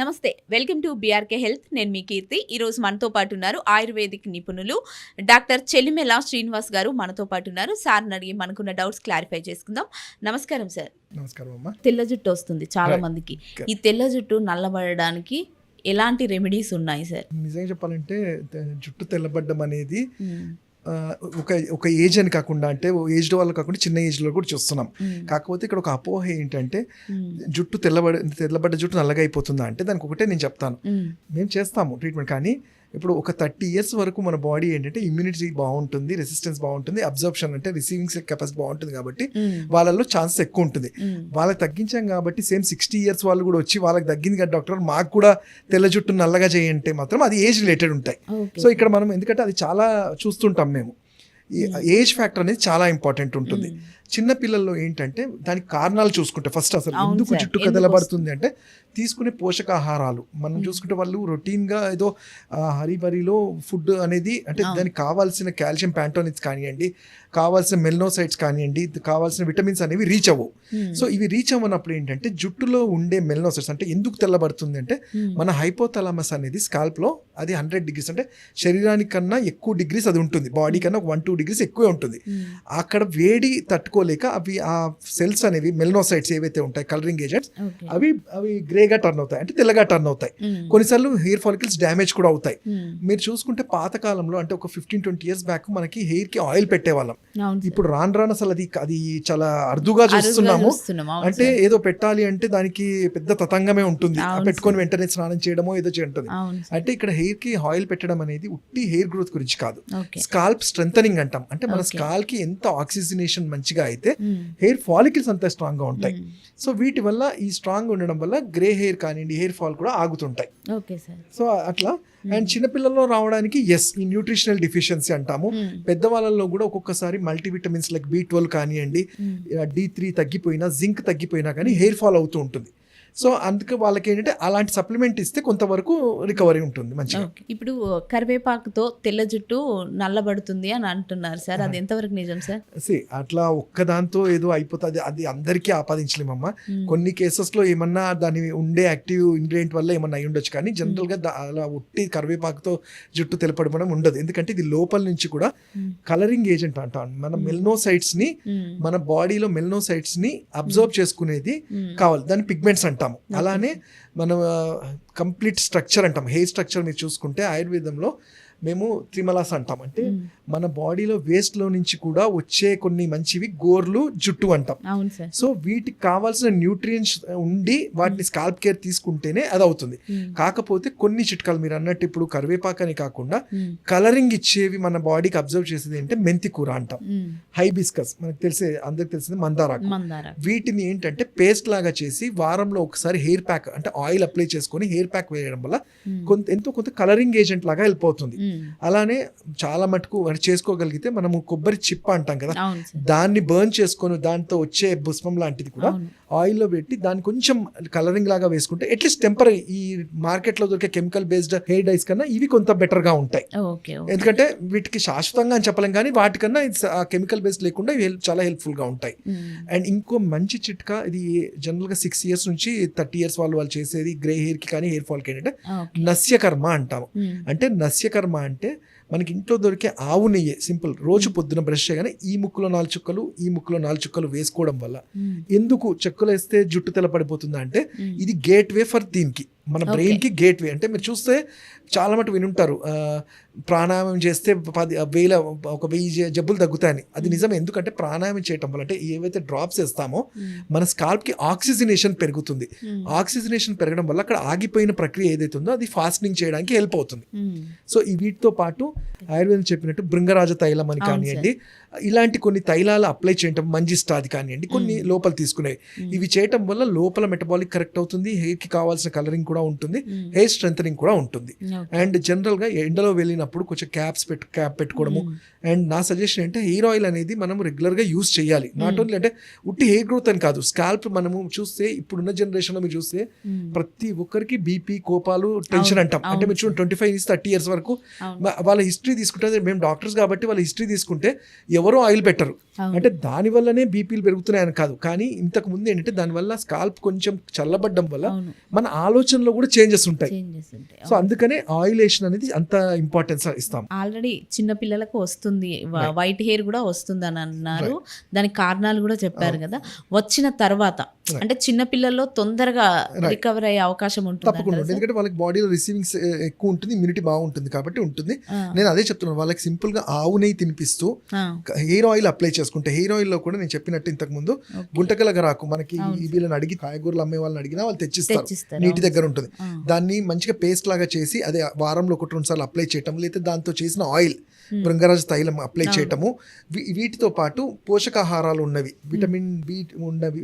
నమస్తే, welcome to BRK health. నేను మీ కీర్తి. ఈరోజు మనతో పాటు ఉన్నారు ఆయుర్వేదిక్ నిపుణులు డాక్టర్ చెల్లిమెల శ్రీనివాస్ గారు మనతో పాటు ఉన్నారు. సార్ని అడిగి మనకున్న డౌట్స్ క్లారిఫై చేసుకుందాం. నమస్కారం సార్. నమస్కారం అమ్మా. తెల్ల జుట్టు వస్తుంది చాలా మందికి. ఈ తెల్ల జుట్టు నల్లబడడానికి ఎలాంటి రెమెడీస్ ఉన్నాయి సార్? నిజంగా చెప్పాలంటే జుట్టు తెల్లబడ్డం అనేది ఒక ఏజ్ అని కాకుండా, అంటే ఏజ్డ్ వాళ్ళు కాకుండా చిన్న ఏజ్లో కూడా చూస్తున్నాం. కాకపోతే ఇక్కడ ఒక అపోహ ఏంటంటే జుట్టు తెల్లబడ్డ జుట్టు నల్లగా అయిపోతుందా అంటే దానికి ఒకటే నేను చెప్తాను. మేము చేస్తాము ట్రీట్మెంట్, కానీ ఇప్పుడు ఒక 30 years వరకు మన బాడీ ఏంటంటే ఇమ్యూనిటీ బాగుంటుంది, రెసిస్టెన్స్ బాగుంటుంది, అబ్జర్ప్షన్ అంటే రిసీవింగ్ కెపాసిటీ బాగుంటుంది, కాబట్టి వాళ్ళల్లో ఛాన్సెస్ ఎక్కువ ఉంటుంది. వాళ్ళకి తగ్గించాం కాబట్టి సేమ్ 60 years వాళ్ళు కూడా వచ్చి వాళ్ళకి తగ్గింది కదా డాక్టర్ మాకు కూడా తెల్ల జుట్టు నల్లగా చేయంటే మాత్రం అది ఏజ్ రిలేటెడ్ ఉంటాయి. సో ఇక్కడ మనం ఎందుకంటే అది చాలా చూస్తుంటాం మేము, ఏజ్ ఫ్యాక్టర్ అనేది చాలా ఇంపార్టెంట్ ఉంటుంది. చిన్న పిల్లల్లో ఏంటంటే దానికి కారణాలు చూసుకుంటే ఫస్ట్ అసలు ఎందుకు జుట్టు కదలబడుతుంది అంటే తీసుకునే పోషకాహారాలు మనం చూసుకుంటే వాళ్ళు రొటీన్గా ఏదో హరిబరిలో ఫుడ్ అనేది అంటే దానికి కావాల్సిన కాల్షియం ప్యాంటోనిట్స్ కానివ్వండి, కావాల్సిన మెల్నోసైట్స్ కానివ్వండి, కావాల్సిన విటమిన్స్ అనేవి రీచ్ అవ్వవు. సో ఇవి రీచ్ అవ్వనప్పుడు ఏంటంటే జుట్టులో ఉండే మెల్నోసైట్స్ అంటే ఎందుకు తెల్లబడుతుంది అంటే మన హైపోథాలమస్ అనేది స్కాల్ప్లో అది 100 degrees అంటే శరీరానికి కన్నా ఎక్కువ డిగ్రీస్ అది ఉంటుంది, బాడీ కన్నా 1-2 degrees ఎక్కువే ఉంటుంది. అక్కడ వేడి తట్టుకోలేక అవి ఆ సెల్స్ అనేవి మెల్నోసైట్స్ ఏవైతే ఉంటాయి కలరింగ్ ఏజెంట్స్ అవి గ్రేగా టర్న్ అవుతాయి, అంటే తెల్లగా టర్న్ అవుతాయి. కొన్నిసార్లు హెయిర్ ఫాలికల్స్ డ్యామేజ్ కూడా అవుతాయి. మీరు చూసుకుంటే పాతకాలంలో అంటే ఒక 15-20 years బ్యాక్ మనకి హెయిర్ కి ఆయిల్ పెట్టేవాళ్ళం. ఇప్పుడు రాను అసలు అది చాలా అరుదుగా చూస్తున్నాము. అంటే ఏదో పెట్టాలి అంటే దానికి పెద్ద తతంగమే ఉంటుంది, పెట్టుకొని వెంటనే స్నానం చేయడమో ఏదో చేయంటుంది. అంటే ఇక్కడ హెయిర్ కి ఆయిల్ పెట్టడం అనేది ఉట్టి హెయిర్ గ్రోత్ గురించి కాదు, స్కాల్ప్ స్ట్రెంథనింగ్ అంటాం. అంటే మన స్కాల్ప్ కి ఎంత ఆక్సిజనేషన్ మంచిగా అయితే హెయిర్ ఫాలికల్స్ అంత స్ట్రాంగ్ గా ఉంటాయి. సో వీటి వల్ల ఈ స్ట్రాంగ్ ఉండడం వల్ల గ్రే హెయిర్ కానివ్వండి, హెయిర్ ఫాల్ కూడా ఆగుతుంటాయి. సో అట్లా. అండ్ చిన్నపిల్లల్లో రావడానికి ఈ న్యూట్రిషనల్ డిఫిషియన్సీ అంటాము. పెద్దవాళ్ళలో కూడా ఒక్కొక్కసారి మల్టీవిటమిన్స్ లైక్ B12 కానివ్వండి, D3 తగ్గిపోయినా, జింక్ తగ్గిపోయినా కానీ హెయిర్ ఫాల్ అవుతూ ఉంటుంది. సో అందుకే వాళ్ళకి ఏంటంటే అలాంటి సప్లిమెంట్ ఇస్తే కొంతవరకు రికవరీ ఉంటుంది మంచిగా. ఇప్పుడు కరివేపాకుతో తెల్ల జుట్టు నల్లబడుతుంది అని అంటున్నారు సార్, అది ఎంతవరకు నిజం సార్? అట్లా ఒక్కదాంతో ఏదో అయిపోతుంది అది అందరికీ ఆపాదించలేమమ్మా. కొన్ని కేసెస్లో ఏమన్నా దాని ఉండే యాక్టివ్ ఇంగ్రీడియంట్ వల్ల ఏమన్నా అయి ఉండొచ్చు, కానీ జనరల్గా అలా ఉట్టి కరివేపాకుతో జుట్టు తెలపడం ఉండదు. ఎందుకంటే ఇది లోపల నుంచి కూడా కలరింగ్ ఏజెంట్ అంటాం. మన మెల్నోసైట్స్ ని, మన బాడీలో మెల్నోసైట్స్ ని అబ్జర్వ్ చేసుకునేది కావాలి, దాన్ని పిగ్మెంట్స్ అంటాం. అలానే మనం కంప్లీట్ స్ట్రక్చర్ అంటాం. హెయిర్ స్ట్రక్చర్ మీరు చూసుకుంటే ఆయుర్వేదంలో మేము త్రిమలాస్ అంటాం. అంటే మన బాడీలో వేస్ట్ లో నుంచి కూడా వచ్చే కొన్ని మంచివి గోర్లు, జుట్టు అంటాం. సో వీటికి కావాల్సిన న్యూట్రియంట్స్ ఉండి వాటిని స్కాల్ప్ కేర్ తీసుకుంటేనే అది అవుతుంది. కాకపోతే కొన్ని చిట్కాలు మీరు అన్నట్టు ఇప్పుడు కరివేపాకు అని కాకుండా కలరింగ్ ఇచ్చేవి మన బాడీకి అబ్జర్వ్ చేసేది అంటే మెంతి కూర అంటాం, హైబిస్కస్ మనకు అందరికి తెలిసింది మందారాకు. వీటిని ఏంటంటే పేస్ట్ లాగా చేసి వారంలో ఒకసారి హెయిర్ ప్యాక్ అంటే ఆయిల్ అప్లై చేసుకొని హెయిర్ ప్యాక్ వేయడం వల్ల కొంత కలరింగ్ ఏజెంట్ లాగా వెళ్ళిపోతుంది. అలానే చాలా మటుకు చేసుకోగలిగితే మనము కొబ్బరి చిప్ప అంటాం కదా, దాన్ని బర్న్ చేసుకొని దాంతో వచ్చే భస్మం లాంటిది కూడా ఆయిల్లో పెట్టి దాన్ని కొంచెం కలరింగ్ లాగా వేసుకుంటే అట్లీస్ట్ టెంపరీ ఈ మార్కెట్ లో దొరికే కెమికల్ బేస్డ్ హెయిర్ డైస్ కన్నా ఇవి కొంత బెటర్ గా ఉంటాయి. ఎందుకంటే వీటికి శాశ్వతంగా అని చెప్పలేం, కానీ వాటికన్నా ఆ కెమికల్ బేస్డ్ లేకుండా ఇవి చాలా హెల్ప్ఫుల్ గా ఉంటాయి. అండ్ ఇంకో మంచి చిట్కా, ఇది జనరల్ గా 6 years నుంచి 30 years వాళ్ళు చేసేది గ్రే హెయిర్ కి కానీ హెయిర్ ఫాల్ కి ఏంటంటే నస్యకర్మ అంటాము. అంటే నస్యకర్మ అంటే మనకి ఇంట్లో దొరికే ఆవు నెయ్యి సింపుల్ రోజు పొద్దున బ్రష్ చేయగానే ఈ ముక్కులో 4 చుక్కలు, ఈ ముక్కులో 4 చుక్కలు వేసుకోవడం వల్ల ఎందుకు చెక్కులు వేస్తే జుట్టు తెల్లపడిపోతుందా అంటే ఇది గేట్ వే ఫర్ దీనికి, మన బ్రెయిన్ కి గేట్ వే. అంటే మీరు చూస్తే చాలా మటు వినుంటారు ప్రాణాయామం చేస్తే 1000 జబ్బులు తగ్గుతాయని. అది నిజం. ఎందుకంటే ప్రాణాయామం చేయటం వల్ల అంటే ఏవైతే డ్రాప్స్ వేస్తామో మన స్కాల్ప్ కి ఆక్సిజనేషన్ పెరుగుతుంది. ఆక్సిజనేషన్ పెరగడం వల్ల అక్కడ ఆగిపోయిన ప్రక్రియ ఏదైతే ఉందో అది ఫాస్టింగ్ చేయడానికి హెల్ప్ అవుతుంది. సో వీటితో పాటు ఆయుర్వేదం చెప్పినట్టు భృంగరాజ తైలం అని కానివ్వండి, ఇలాంటి కొన్ని తైలాలు అప్లై చేయటం, మంజిస్టాది కానివ్వండి, కొన్ని లోపల తీసుకునేవి, ఇవి చేయటం వల్ల లోపల మెటబాలిక్ కరెక్ట్ అవుతుంది, హెయిర్ కి కావాల్సిన కలరింగ్ కూడా ఉంటుంది, హెయిర్ స్ట్రెంథనింగ్ కూడా ఉంటుంది. అండ్ జనరల్ గా ఎండలో వెళ్ళినప్పుడు కొంచెం క్యాప్ పెట్టుకోవడము. అండ్ నా సజెషన్ అంటే హెయిర్ ఆయిల్ అనేది మనం రెగ్యులర్ గా యూజ్ చేయాలి. నాట్ ఓన్లీ అంటే ఉట్టి హెయిర్ గ్రోత్ అని కాదు, స్కాల్ప్ మనము చూస్తే ఇప్పుడున్న జనరేషన్ లో మీరు చూస్తే ప్రతి ఒక్కరికి బీపీ, కోపాలు, టెన్షన్ అంటాం. అంటే మీరు చూడండి 25 నుంచి 30 years వరకు వాళ్ళ హిస్టరీ తీసుకుంటే, మేము డాక్టర్స్ కాబట్టి వాళ్ళ హిస్టరీ తీసుకుంటే ఎవరో ఆయిల్ పెట్టరు. అవును. అంటే దాని వల్లనే బీపీలు పెరుగుతున్నాయని కాదు, కానీ ఇంతకు ముందు ఏంటంటే దానివల్ల స్కాల్ప్ కొంచెం చల్లబడ్డం వల్ల అవును. మన ఆలోచనలో కూడా చేంజెస్ ఉంటాయి. చేంజెస్ ఉంటాయి. సో అందుకనే ఆయిలేషన్ అనేది అంత ఇంపార్టెన్స్ ఇస్తాం. ఆల్రెడీ చిన్న పిల్లలకు వస్తుంది, వైట్ హెయిర్ కూడా వస్తుంది అని అన్నారు. దానికి కారణాలు కూడా చెప్పారు కదా. వచ్చిన తర్వాత అంటే చిన్న పిల్లల్లో తొందరగా రికవర్ అయ్యే అవకాశం ఉంటుంది. తప్పకుండా ఉంటుంది, ఎందుకంటే వాళ్ళకి బాడీలో రిసీవింగ్స్ ఎక్కువ ఉంటుంది, ఇమ్యూనిటీ బాగుంటుంది కాబట్టి ఉంటుంది. నేను అదే చెప్తున్నాను, వాళ్ళకి సింపుల్ గా ఆవు నెయ్యి తినిపిస్తూ హెయిర్ ఆయిల్ అప్లై చేసుకుంటే, హెయిర్ ఆయిల్ లో కూడా నేను చెప్పినట్టు ఇంతకు ముందు గుంటకలగరాకు మనకి వీళ్ళని అడిగి కాయగూరలు అమ్మే వాళ్ళని అడిగినా వాళ్ళు తెచ్చిస్తారు, నీటి దగ్గర ఉంటుంది. దాన్ని మంచిగా పేస్ట్ లాగా చేసి అదే వారంలో 1-2 సార్లు అప్లై చేయటం, లేదా దాంతో చేసిన ఆయిల్ భృంగరాజ తైలం అప్లై చేయటము. వీటితో పాటు పోషకాహారాలు ఉన్నవి, విటమిన్ బి ఉన్నవి,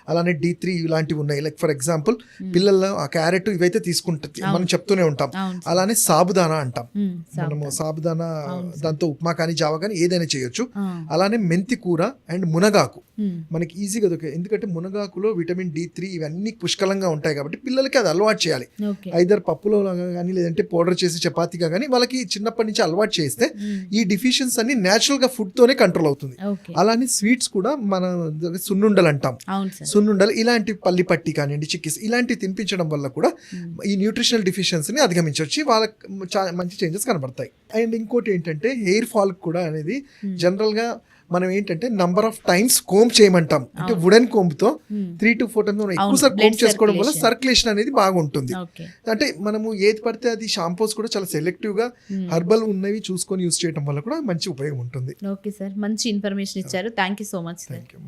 అలానే D3 ఇలాంటివి ఉన్నాయి. లైక్ ఫర్ ఎగ్జాంపుల్ పిల్లల్లో ఆ క్యారెట్ ఇవైతే తీసుకుంటుంది మనం చెప్తూనే ఉంటాం. అలానే సాబుదానా అంటాం మనము, సాబుదానా దాంతో ఉప్మా కానీ జావా కానీ ఏదైనా చేయొచ్చు. అలానే మెంతి కూర అండ్ మునగాకు మనకి ఈజీగా దొరికాయి, ఎందుకంటే మునగాకులో విటమిన్ D3 ఇవన్నీ పుష్కలంగా ఉంటాయి కాబట్టి పిల్లలకి అది అలవాటు చేయాలి. ఐదర్ పప్పులో కానీ లేదంటే పౌడర్ చేసి చపాతీగా కానీ వాళ్ళకి చిన్నప్పటి నుంచి అలవాటు చేస్తే ఈ డిఫిషియన్స్ అన్ని నేచురల్ గా ఫుడ్ తోనే కంట్రోల్ అవుతుంది. అలానే స్వీట్స్ కూడా మన సున్నుండలు అంటాం, సున్నుండలు ఇలాంటి పల్లి పట్టి కానివ్వండి, చిక్కీస్ ఇలాంటివి తినిపించడం వల్ల కూడా ఈ న్యూట్రిషనల్ డిఫిషియన్సీని అధిగమించవచ్చు, వాళ్ళకి మంచి చేంజెస్ కనబడతాయి. అండ్ ఇంకోటి ఏంటంటే హెయిర్ ఫాల్ కూడా అనేది జనరల్ గా మనం ఏంటంటే నంబర్ ఆఫ్ టైమ్స్ కోంబ్ చేయమంటాం, అంటే వుడెన్ కోంబ్ తో 3 to 4 టైమ్స్ ఎక్కువసారి కోంబ్ చేసుకోవడం వల్ల సర్క్యులేషన్ అనేది బాగుంటుంది. అంటే మనము ఏది పడితే అది షాంపూస్ కూడా చాలా సెలెక్టివ్ గా హర్బల్ ఉన్నవి చూసుకొని యూజ్ చేయడం వల్ల కూడా మంచి ఉపయోగం ఉంటుంది. ఓకే సార్, మంచి ఇన్ఫర్మేషన్ ఇచ్చారు. Thank you so much. Thank you.